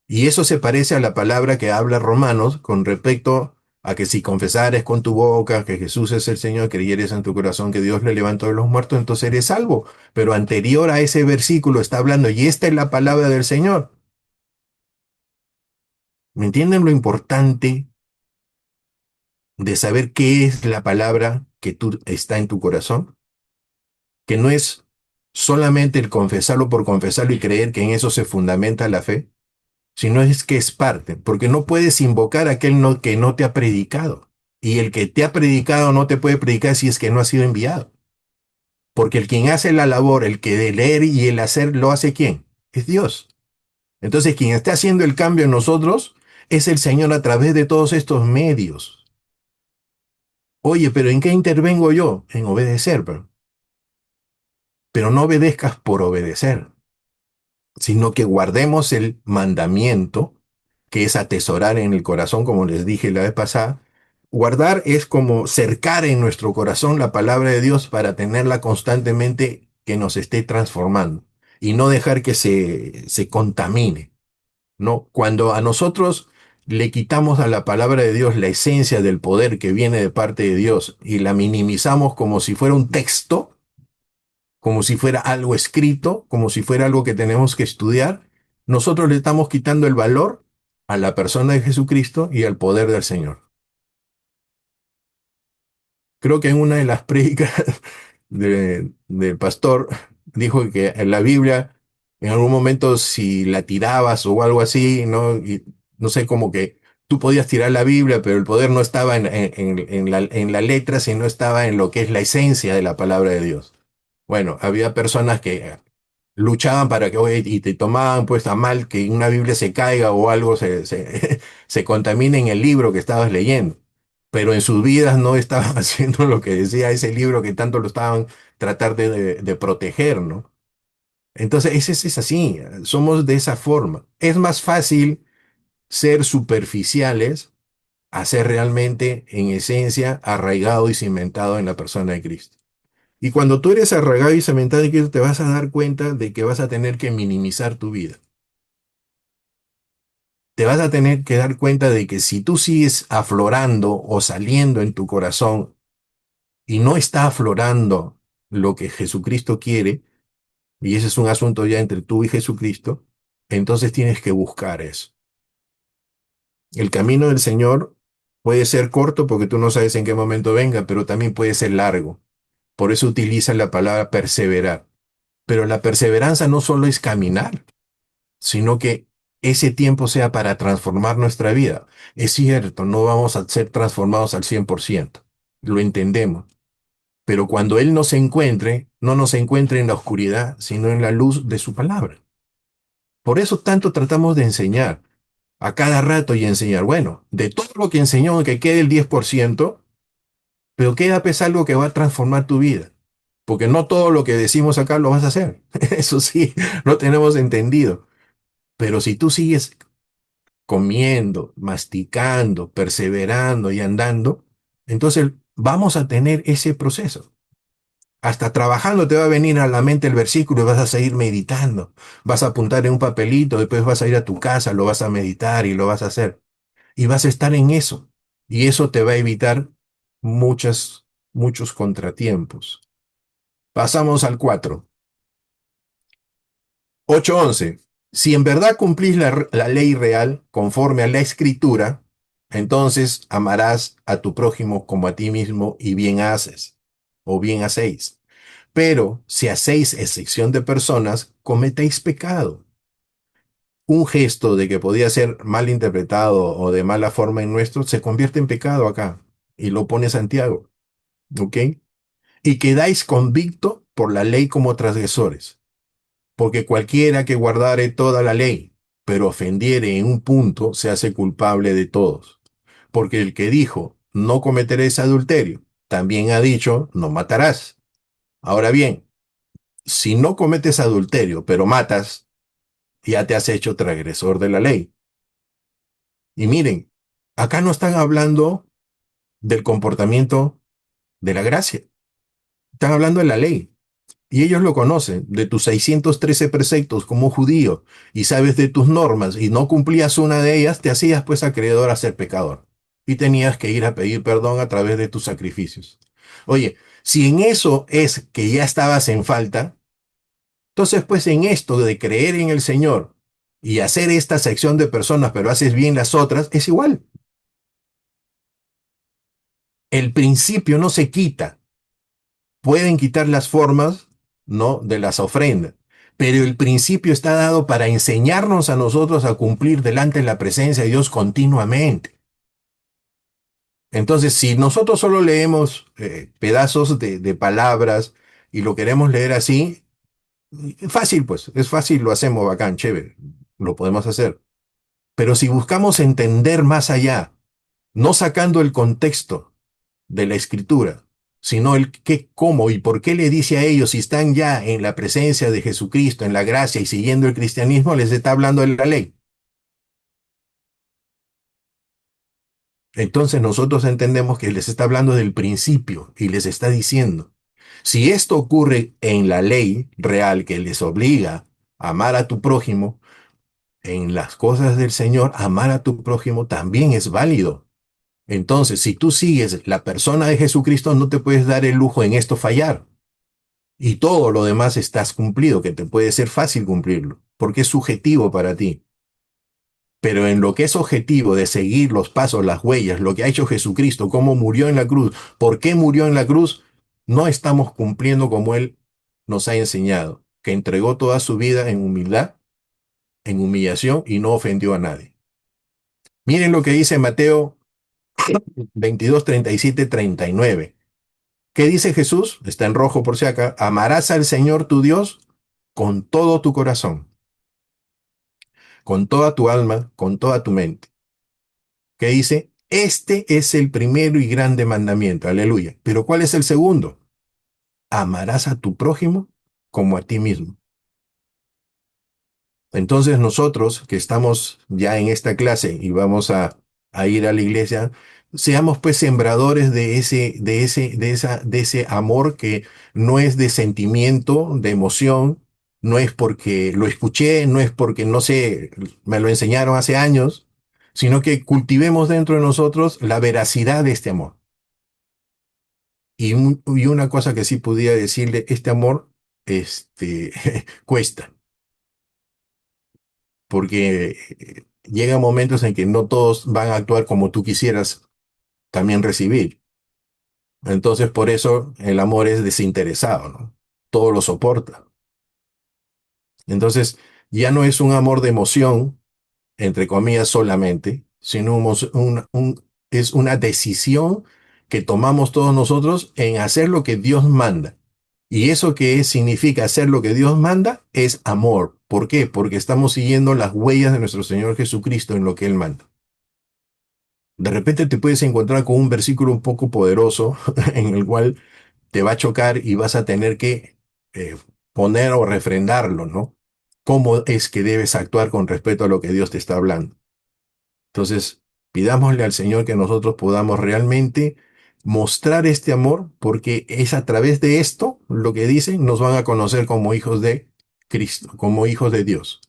Y eso se parece a la palabra que habla Romanos con respecto a que si confesares con tu boca que Jesús es el Señor, creyeres en tu corazón que Dios le levantó de los muertos, entonces eres salvo. Pero anterior a ese versículo está hablando, y esta es la palabra del Señor. ¿Me entienden lo importante de saber qué es la palabra que está en tu corazón? Que no es solamente el confesarlo por confesarlo y creer que en eso se fundamenta la fe, sino es que es parte, porque no puedes invocar a aquel que no te ha predicado. Y el que te ha predicado no te puede predicar si es que no ha sido enviado. Porque el quien hace la labor, el que de leer y el hacer, ¿lo hace quién? Es Dios. Entonces, quien está haciendo el cambio en nosotros es el Señor a través de todos estos medios. Oye, pero ¿en qué intervengo yo? En obedecer, pero no obedezcas por obedecer, sino que guardemos el mandamiento, que es atesorar en el corazón, como les dije la vez pasada. Guardar es como cercar en nuestro corazón la palabra de Dios para tenerla constantemente que nos esté transformando y no dejar que se contamine, ¿no? Cuando a nosotros le quitamos a la palabra de Dios la esencia del poder que viene de parte de Dios y la minimizamos como si fuera un texto, como si fuera algo escrito, como si fuera algo que tenemos que estudiar, nosotros le estamos quitando el valor a la persona de Jesucristo y al poder del Señor. Creo que en una de las prédicas del pastor dijo que en la Biblia, en algún momento si la tirabas o algo así, ¿no? Y, no sé, como que tú podías tirar la Biblia, pero el poder no estaba en la letra, sino estaba en lo que es la esencia de la palabra de Dios. Bueno, había personas que luchaban para que, oye, y te tomaban pues a mal que una Biblia se caiga o algo se contamine en el libro que estabas leyendo. Pero en sus vidas no estaban haciendo lo que decía ese libro que tanto lo estaban tratar de proteger, ¿no? Entonces, es así, somos de esa forma. Es más fácil ser superficiales a ser realmente, en esencia, arraigado y cimentado en la persona de Cristo. Y cuando tú eres arraigado y cementado en Cristo, te vas a dar cuenta de que vas a tener que minimizar tu vida. Te vas a tener que dar cuenta de que si tú sigues aflorando o saliendo en tu corazón y no está aflorando lo que Jesucristo quiere, y ese es un asunto ya entre tú y Jesucristo, entonces tienes que buscar eso. El camino del Señor puede ser corto porque tú no sabes en qué momento venga, pero también puede ser largo. Por eso utiliza la palabra perseverar. Pero la perseverancia no solo es caminar, sino que ese tiempo sea para transformar nuestra vida. Es cierto, no vamos a ser transformados al 100%, lo entendemos. Pero cuando Él nos encuentre, no nos encuentre en la oscuridad, sino en la luz de su palabra. Por eso tanto tratamos de enseñar a cada rato y enseñar. Bueno, de todo lo que enseñó, que quede el 10%, pero queda pues algo que va a transformar tu vida. Porque no todo lo que decimos acá lo vas a hacer. Eso sí, lo tenemos entendido. Pero si tú sigues comiendo, masticando, perseverando y andando, entonces vamos a tener ese proceso. Hasta trabajando te va a venir a la mente el versículo y vas a seguir meditando. Vas a apuntar en un papelito, después vas a ir a tu casa, lo vas a meditar y lo vas a hacer. Y vas a estar en eso. Y eso te va a evitar muchos contratiempos. Pasamos al 4. 8:11. Si en verdad cumplís la ley real conforme a la escritura, entonces amarás a tu prójimo como a ti mismo y bien haces, o bien hacéis. Pero si hacéis excepción de personas, cometéis pecado. Un gesto de que podía ser mal interpretado o de mala forma en nuestro, se convierte en pecado acá. Y lo pone Santiago. ¿Ok? Y quedáis convicto por la ley como transgresores. Porque cualquiera que guardare toda la ley, pero ofendiere en un punto, se hace culpable de todos. Porque el que dijo, no cometerás adulterio, también ha dicho, no matarás. Ahora bien, si no cometes adulterio, pero matas, ya te has hecho transgresor de la ley. Y miren, acá no están hablando del comportamiento de la gracia, están hablando de la ley. Y ellos lo conocen, de tus 613 preceptos como judío, y sabes de tus normas, y no cumplías una de ellas, te hacías pues acreedor a ser pecador. Y tenías que ir a pedir perdón a través de tus sacrificios. Oye, si en eso es que ya estabas en falta, entonces pues en esto de creer en el Señor y hacer esta sección de personas, pero haces bien las otras, es igual. El principio no se quita. Pueden quitar las formas, ¿no?, de las ofrendas, pero el principio está dado para enseñarnos a nosotros a cumplir delante de la presencia de Dios continuamente. Entonces, si nosotros solo leemos pedazos de palabras y lo queremos leer así, fácil pues, es fácil, lo hacemos bacán, chévere, lo podemos hacer. Pero si buscamos entender más allá, no sacando el contexto de la escritura, sino el qué, cómo y por qué le dice a ellos, si están ya en la presencia de Jesucristo, en la gracia y siguiendo el cristianismo, les está hablando de la ley. Entonces nosotros entendemos que les está hablando del principio y les está diciendo, si esto ocurre en la ley real que les obliga a amar a tu prójimo, en las cosas del Señor, amar a tu prójimo también es válido. Entonces, si tú sigues la persona de Jesucristo, no te puedes dar el lujo en esto fallar. Y todo lo demás estás cumplido, que te puede ser fácil cumplirlo, porque es subjetivo para ti. Pero en lo que es objetivo de seguir los pasos, las huellas, lo que ha hecho Jesucristo, cómo murió en la cruz, por qué murió en la cruz, no estamos cumpliendo como Él nos ha enseñado, que entregó toda su vida en humildad, en humillación y no ofendió a nadie. Miren lo que dice Mateo 22, 37, 39. ¿Qué dice Jesús? Está en rojo por si acá. Amarás al Señor tu Dios con todo tu corazón, con toda tu alma, con toda tu mente. ¿Qué dice? Este es el primero y grande mandamiento. Aleluya. Pero ¿cuál es el segundo? Amarás a tu prójimo como a ti mismo. Entonces nosotros que estamos ya en esta clase y vamos a ir a la iglesia, seamos pues sembradores de ese amor que no es de sentimiento, de emoción, no es porque lo escuché, no es porque, no sé, me lo enseñaron hace años, sino que cultivemos dentro de nosotros la veracidad de este amor. Y una cosa que sí pudiera decirle, este amor, cuesta. Porque llega momentos en que no todos van a actuar como tú quisieras también recibir. Entonces, por eso el amor es desinteresado, ¿no? Todo lo soporta. Entonces, ya no es un amor de emoción, entre comillas, solamente, sino es una decisión que tomamos todos nosotros en hacer lo que Dios manda. Y eso que significa hacer lo que Dios manda es amor. ¿Por qué? Porque estamos siguiendo las huellas de nuestro Señor Jesucristo en lo que Él manda. De repente te puedes encontrar con un versículo un poco poderoso en el cual te va a chocar y vas a tener que poner o refrendarlo, ¿no? ¿Cómo es que debes actuar con respecto a lo que Dios te está hablando? Entonces, pidámosle al Señor que nosotros podamos realmente mostrar este amor, porque es a través de esto, lo que dicen, nos van a conocer como hijos de Cristo, como hijos de Dios.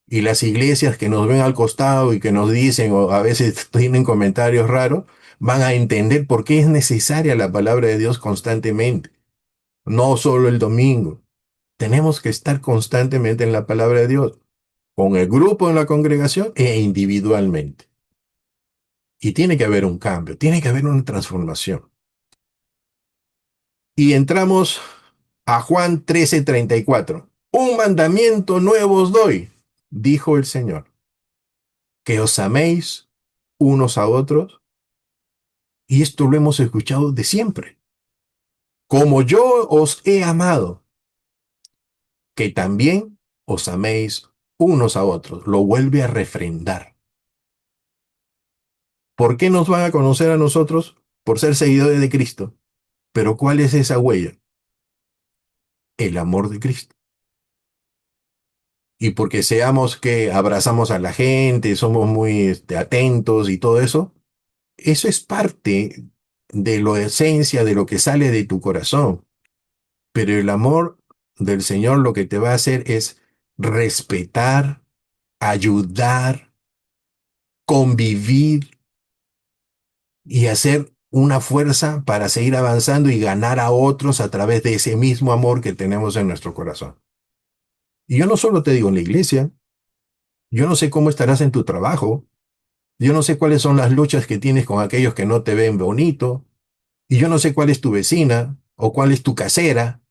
Y las iglesias que nos ven al costado y que nos dicen, o a veces tienen comentarios raros, van a entender por qué es necesaria la palabra de Dios constantemente, no solo el domingo. Tenemos que estar constantemente en la palabra de Dios, con el grupo en la congregación e individualmente. Y tiene que haber un cambio, tiene que haber una transformación. Y entramos a Juan 13:34. Un mandamiento nuevo os doy, dijo el Señor, que os améis unos a otros. Y esto lo hemos escuchado de siempre. Como yo os he amado, que también os améis unos a otros. Lo vuelve a refrendar. ¿Por qué nos van a conocer a nosotros? Por ser seguidores de Cristo. Pero ¿cuál es esa huella? El amor de Cristo. Y porque seamos que abrazamos a la gente, somos muy atentos y todo eso, eso es parte de la esencia de lo que sale de tu corazón. Pero el amor del Señor lo que te va a hacer es respetar, ayudar, convivir y hacer una fuerza para seguir avanzando y ganar a otros a través de ese mismo amor que tenemos en nuestro corazón. Y yo no solo te digo en la iglesia, yo no sé cómo estarás en tu trabajo, yo no sé cuáles son las luchas que tienes con aquellos que no te ven bonito, y yo no sé cuál es tu vecina, o cuál es tu casera,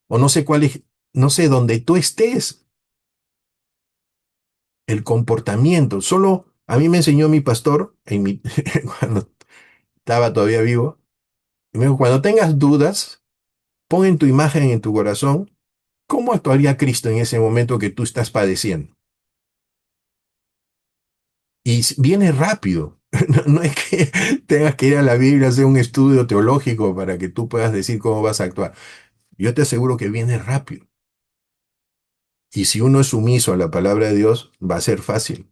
o no sé cuál es, no sé dónde tú estés. El comportamiento, solo a mí me enseñó mi pastor cuando estaba todavía vivo, y me dijo, cuando tengas dudas, pon en tu imagen, en tu corazón, ¿cómo actuaría Cristo en ese momento que tú estás padeciendo? Y viene rápido. No es que tengas que ir a la Biblia a hacer un estudio teológico para que tú puedas decir cómo vas a actuar. Yo te aseguro que viene rápido. Y si uno es sumiso a la palabra de Dios, va a ser fácil.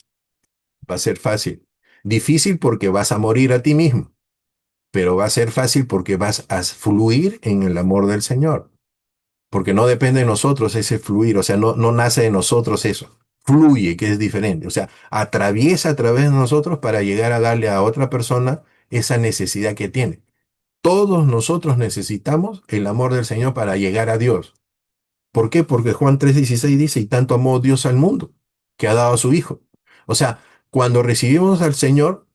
Va a ser fácil. Difícil porque vas a morir a ti mismo, pero va a ser fácil porque vas a fluir en el amor del Señor. Porque no depende de nosotros ese fluir, o sea, no nace de nosotros eso. Fluye, que es diferente. O sea, atraviesa a través de nosotros para llegar a darle a otra persona esa necesidad que tiene. Todos nosotros necesitamos el amor del Señor para llegar a Dios. ¿Por qué? Porque Juan 3:16 dice, y tanto amó Dios al mundo, que ha dado a su Hijo. O sea, cuando recibimos al Señor,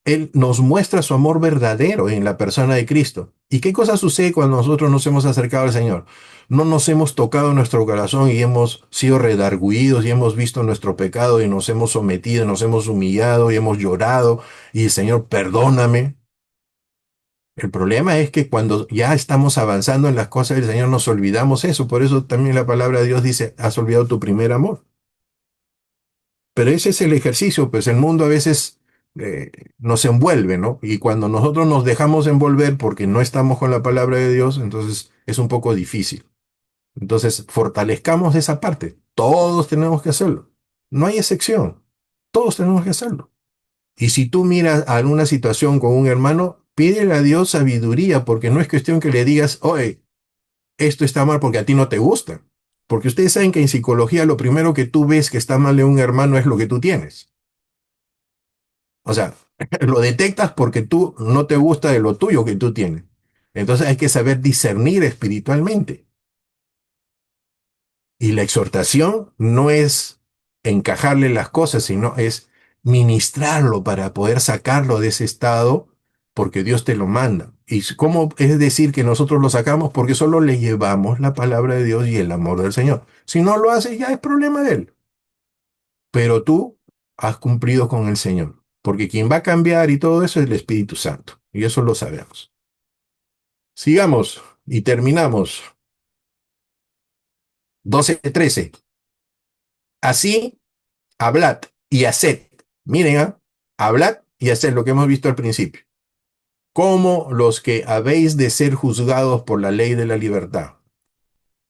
Él nos muestra su amor verdadero en la persona de Cristo. ¿Y qué cosa sucede cuando nosotros nos hemos acercado al Señor? No nos hemos tocado nuestro corazón y hemos sido redargüidos y hemos visto nuestro pecado y nos hemos sometido, nos hemos humillado y hemos llorado y el Señor, perdóname. El problema es que cuando ya estamos avanzando en las cosas del Señor nos olvidamos eso. Por eso también la palabra de Dios dice, has olvidado tu primer amor. Pero ese es el ejercicio, pues el mundo a veces nos envuelve, ¿no? Y cuando nosotros nos dejamos envolver porque no estamos con la palabra de Dios, entonces es un poco difícil. Entonces, fortalezcamos esa parte. Todos tenemos que hacerlo. No hay excepción. Todos tenemos que hacerlo. Y si tú miras a alguna situación con un hermano, pídele a Dios sabiduría, porque no es cuestión que le digas, oye, esto está mal porque a ti no te gusta. Porque ustedes saben que en psicología lo primero que tú ves que está mal en un hermano es lo que tú tienes. O sea, lo detectas porque tú no te gusta de lo tuyo que tú tienes. Entonces hay que saber discernir espiritualmente. Y la exhortación no es encajarle las cosas, sino es ministrarlo para poder sacarlo de ese estado porque Dios te lo manda. ¿Y cómo es decir que nosotros lo sacamos? Porque solo le llevamos la palabra de Dios y el amor del Señor. Si no lo hace, ya es problema de él. Pero tú has cumplido con el Señor. Porque quien va a cambiar y todo eso es el Espíritu Santo. Y eso lo sabemos. Sigamos y terminamos. 12:13. Así, hablad y haced. Miren, hablad y haced lo que hemos visto al principio. Como los que habéis de ser juzgados por la ley de la libertad.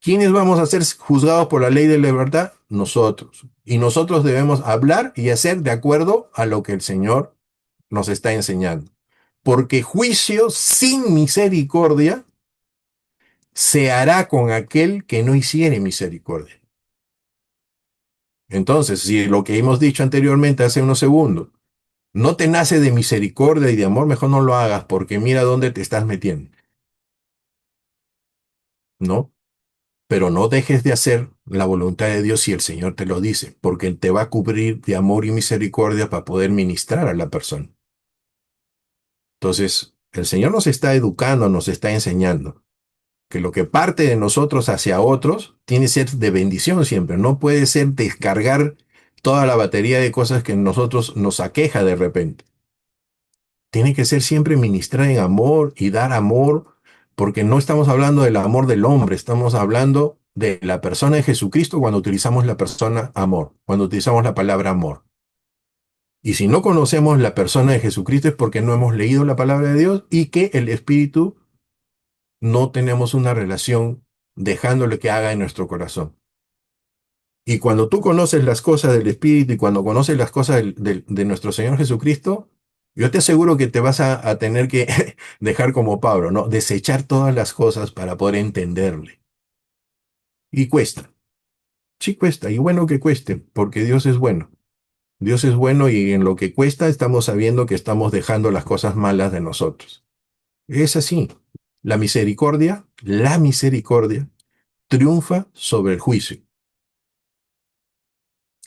¿Quiénes vamos a ser juzgados por la ley de la libertad? Nosotros. Y nosotros debemos hablar y hacer de acuerdo a lo que el Señor nos está enseñando. Porque juicio sin misericordia se hará con aquel que no hiciere misericordia. Entonces, si lo que hemos dicho anteriormente hace unos segundos no te nace de misericordia y de amor, mejor no lo hagas porque mira dónde te estás metiendo. ¿No? Pero no dejes de hacer la voluntad de Dios si el Señor te lo dice, porque Él te va a cubrir de amor y misericordia para poder ministrar a la persona. Entonces, el Señor nos está educando, nos está enseñando que lo que parte de nosotros hacia otros tiene que ser de bendición siempre. No puede ser descargar toda la batería de cosas que nosotros nos aqueja de repente. Tiene que ser siempre ministrar en amor y dar amor, porque no estamos hablando del amor del hombre, estamos hablando de la persona de Jesucristo cuando utilizamos la persona amor, cuando utilizamos la palabra amor. Y si no conocemos la persona de Jesucristo es porque no hemos leído la palabra de Dios y que el Espíritu no tenemos una relación dejándole que haga en nuestro corazón. Y cuando tú conoces las cosas del Espíritu y cuando conoces las cosas de nuestro Señor Jesucristo, yo te aseguro que te vas a tener que dejar como Pablo, ¿no? Desechar todas las cosas para poder entenderle. Y cuesta. Sí cuesta. Y bueno que cueste, porque Dios es bueno. Dios es bueno y en lo que cuesta estamos sabiendo que estamos dejando las cosas malas de nosotros. Es así. La misericordia triunfa sobre el juicio.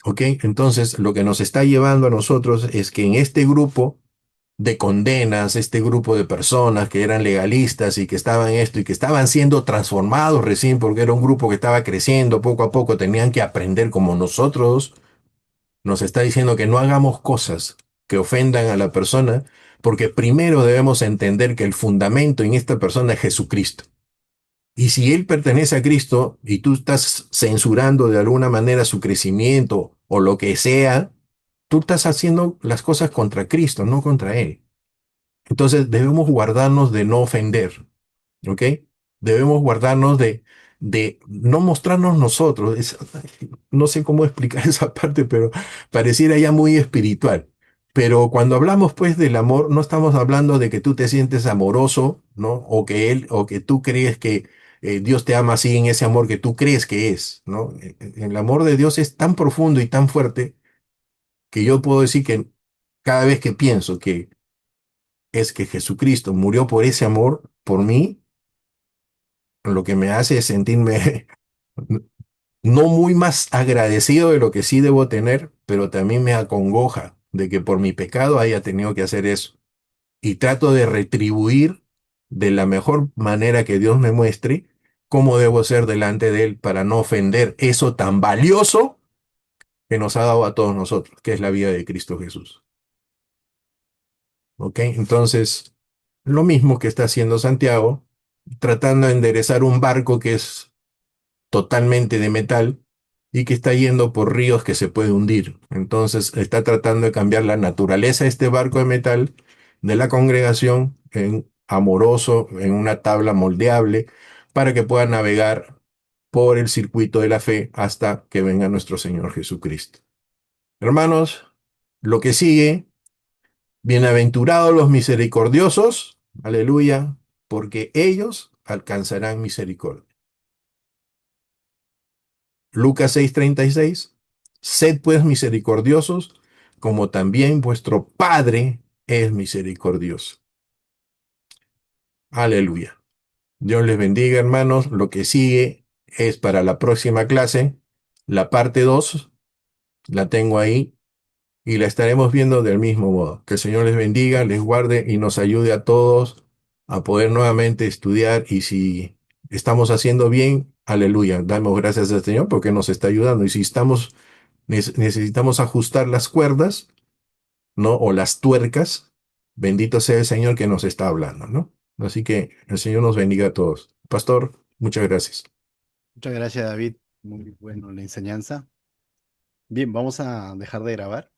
¿Ok? Entonces, lo que nos está llevando a nosotros es que en este grupo de condenas, este grupo de personas que eran legalistas y que estaban esto y que estaban siendo transformados recién porque era un grupo que estaba creciendo poco a poco, tenían que aprender como nosotros, nos está diciendo que no hagamos cosas que ofendan a la persona, porque primero debemos entender que el fundamento en esta persona es Jesucristo. Y si él pertenece a Cristo y tú estás censurando de alguna manera su crecimiento o lo que sea, tú estás haciendo las cosas contra Cristo, no contra él. Entonces debemos guardarnos de no ofender, ¿ok? Debemos guardarnos de no mostrarnos nosotros. No sé cómo explicar esa parte, pero pareciera ya muy espiritual. Pero cuando hablamos pues del amor, no estamos hablando de que tú te sientes amoroso, ¿no? O que tú crees que Dios te ama así en ese amor que tú crees que es, ¿no? El amor de Dios es tan profundo y tan fuerte que yo puedo decir que cada vez que pienso que es que Jesucristo murió por ese amor, por mí, lo que me hace es sentirme no muy más agradecido de lo que sí debo tener, pero también me acongoja de que por mi pecado haya tenido que hacer eso. Y trato de retribuir de la mejor manera que Dios me muestre cómo debo ser delante de Él para no ofender eso tan valioso que nos ha dado a todos nosotros, que es la vida de Cristo Jesús. ¿Ok? Entonces, lo mismo que está haciendo Santiago, tratando de enderezar un barco que es totalmente de metal y que está yendo por ríos que se puede hundir. Entonces está tratando de cambiar la naturaleza de este barco de metal de la congregación en amoroso, en una tabla moldeable, para que pueda navegar por el circuito de la fe hasta que venga nuestro Señor Jesucristo. Hermanos, lo que sigue, bienaventurados los misericordiosos, aleluya, porque ellos alcanzarán misericordia. Lucas 6:36, sed pues misericordiosos, como también vuestro Padre es misericordioso. Aleluya. Dios les bendiga, hermanos. Lo que sigue es para la próxima clase, la parte 2, la tengo ahí y la estaremos viendo del mismo modo. Que el Señor les bendiga, les guarde y nos ayude a todos a poder nuevamente estudiar y si estamos haciendo bien, aleluya, damos gracias al Señor porque nos está ayudando y si necesitamos ajustar las cuerdas, ¿no? O las tuercas, bendito sea el Señor que nos está hablando, ¿no? Así que el Señor nos bendiga a todos. Pastor, muchas gracias. Muchas gracias, David. Muy bueno la enseñanza. Bien, vamos a dejar de grabar.